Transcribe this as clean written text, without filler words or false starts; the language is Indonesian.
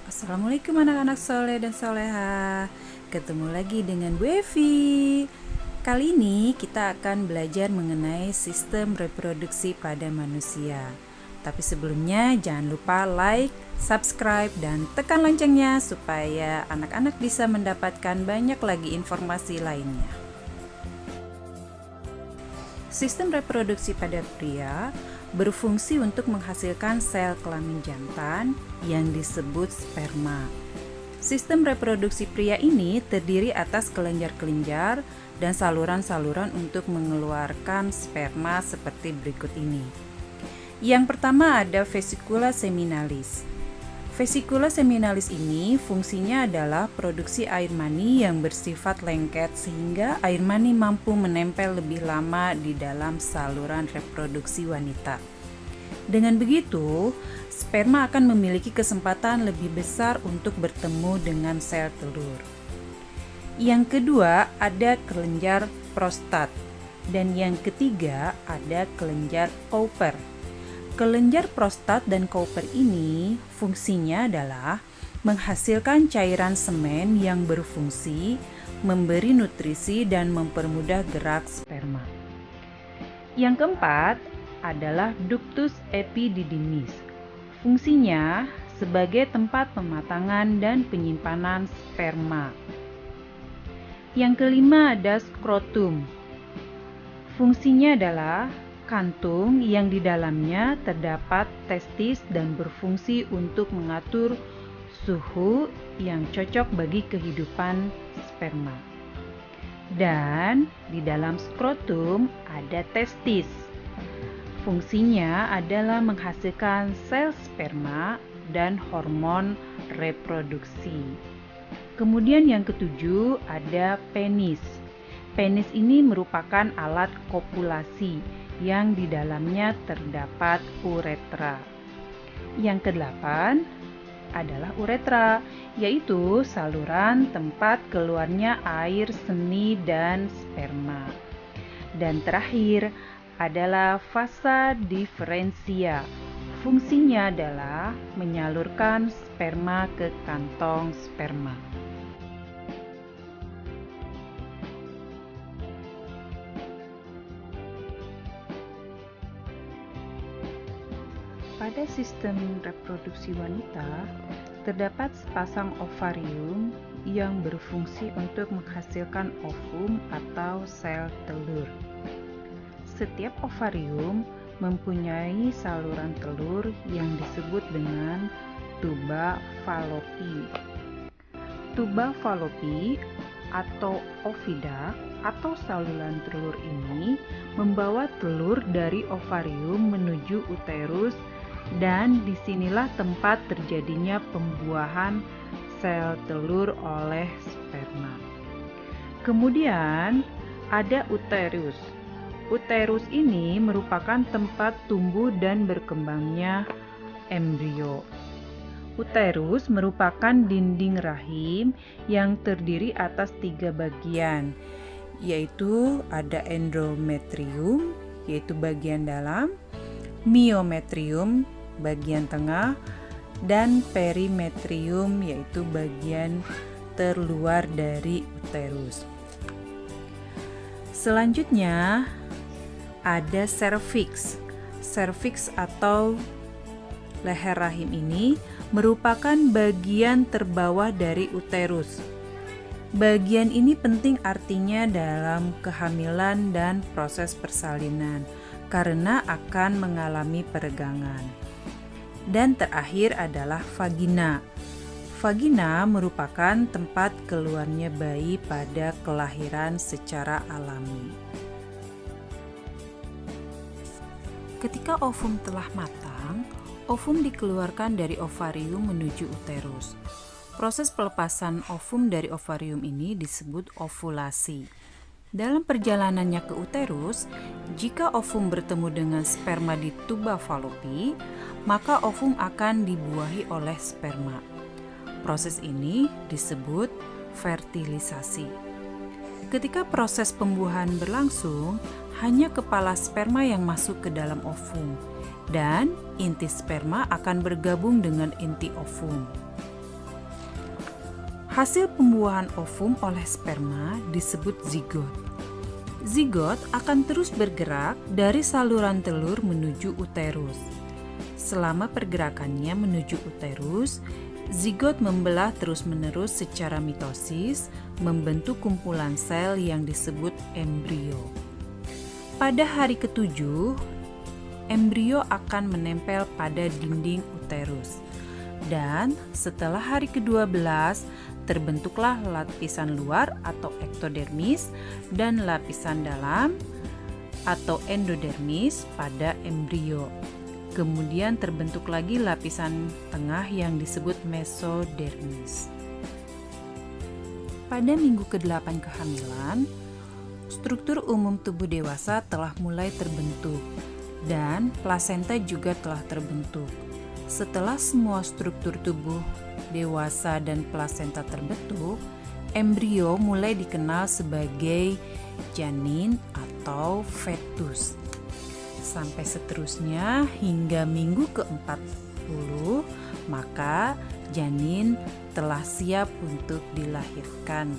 Assalamualaikum anak-anak soleh dan soleha. Ketemu lagi dengan Bu Evi. Kali ini kita akan belajar mengenai sistem reproduksi pada manusia. Tapi sebelumnya jangan lupa like, subscribe, dan tekan loncengnya supaya anak-anak bisa mendapatkan banyak lagi informasi lainnya. Sistem reproduksi pada pria berfungsi untuk menghasilkan sel kelamin jantan yang disebut sperma. Sistem reproduksi pria ini terdiri atas kelenjar-kelenjar dan saluran-saluran untuk mengeluarkan sperma seperti berikut ini. Yang pertama ada vesicula seminalis. Vesicula seminalis ini fungsinya adalah produksi air mani yang bersifat lengket sehingga air mani mampu menempel lebih lama di dalam saluran reproduksi wanita. Dengan begitu, sperma akan memiliki kesempatan lebih besar untuk bertemu dengan sel telur. Yang kedua ada kelenjar prostat dan yang ketiga ada kelenjar Cowper. Kelenjar prostat dan Cowper ini fungsinya adalah menghasilkan cairan semen yang berfungsi memberi nutrisi dan mempermudah gerak sperma. Yang keempat adalah ductus epididymis. Fungsinya sebagai tempat pematangan dan penyimpanan sperma. Yang kelima ada skrotum. Fungsinya adalah kantung yang di dalamnya terdapat testis dan berfungsi untuk mengatur suhu yang cocok bagi kehidupan sperma. Dan di dalam skrotum ada testis. Fungsinya adalah menghasilkan sel sperma dan hormon reproduksi. Kemudian yang ketujuh ada penis. Penis ini merupakan alat kopulasi yang di dalamnya terdapat uretra. Yang kedelapan adalah uretra, yaitu saluran tempat keluarnya air seni dan sperma. Dan terakhir adalah vasa differentia. Fungsinya adalah menyalurkan sperma ke kantong sperma. Pada sistem reproduksi wanita, terdapat sepasang ovarium yang berfungsi untuk menghasilkan ovum atau sel telur. Setiap ovarium mempunyai saluran telur yang disebut dengan tuba Fallopi. Tuba Fallopi atau ovida atau saluran telur ini membawa telur dari ovarium menuju uterus dan disinilah tempat terjadinya pembuahan sel telur oleh sperma. Kemudian ada uterus. Uterus ini merupakan tempat tumbuh dan berkembangnya embrio. Uterus merupakan dinding rahim yang terdiri atas 3 bagian, yaitu ada endometrium, yaitu bagian dalam, myometrium, bagian tengah, dan perimetrium, yaitu bagian terluar dari uterus. Selanjutnya ada serviks. Serviks atau leher rahim ini merupakan bagian terbawah dari uterus. Bagian ini penting artinya dalam kehamilan dan proses persalinan karena akan mengalami peregangan. Dan terakhir adalah vagina. Vagina merupakan tempat keluarnya bayi pada kelahiran secara alami. Ketika ovum telah matang, ovum dikeluarkan dari ovarium menuju uterus. Proses pelepasan ovum dari ovarium ini disebut ovulasi. Dalam perjalanannya ke uterus, jika ovum bertemu dengan sperma di tuba Fallopi, maka ovum akan dibuahi oleh sperma. Proses ini disebut fertilisasi. Ketika proses pembuahan berlangsung, hanya kepala sperma yang masuk ke dalam ovum, dan inti sperma akan bergabung dengan inti ovum. Hasil pembuahan ovum oleh sperma disebut zigot. Zigot akan terus bergerak dari saluran telur menuju uterus. Selama pergerakannya menuju uterus, zigot membelah terus-menerus secara mitosis, membentuk kumpulan sel yang disebut embrio. Pada hari ke-7, embrio akan menempel pada dinding uterus. Dan setelah hari ke-12, terbentuklah lapisan luar atau ektodermis dan lapisan dalam atau endodermis pada embrio. Kemudian terbentuk lagi lapisan tengah yang disebut mesodermis. Pada minggu ke-8 kehamilan, struktur umum tubuh dewasa telah mulai terbentuk dan plasenta juga telah terbentuk. Setelah semua struktur tubuh dewasa dan plasenta terbentuk, embrio mulai dikenal sebagai janin atau fetus. Sampai seterusnya hingga minggu ke-40, maka janin telah siap untuk dilahirkan.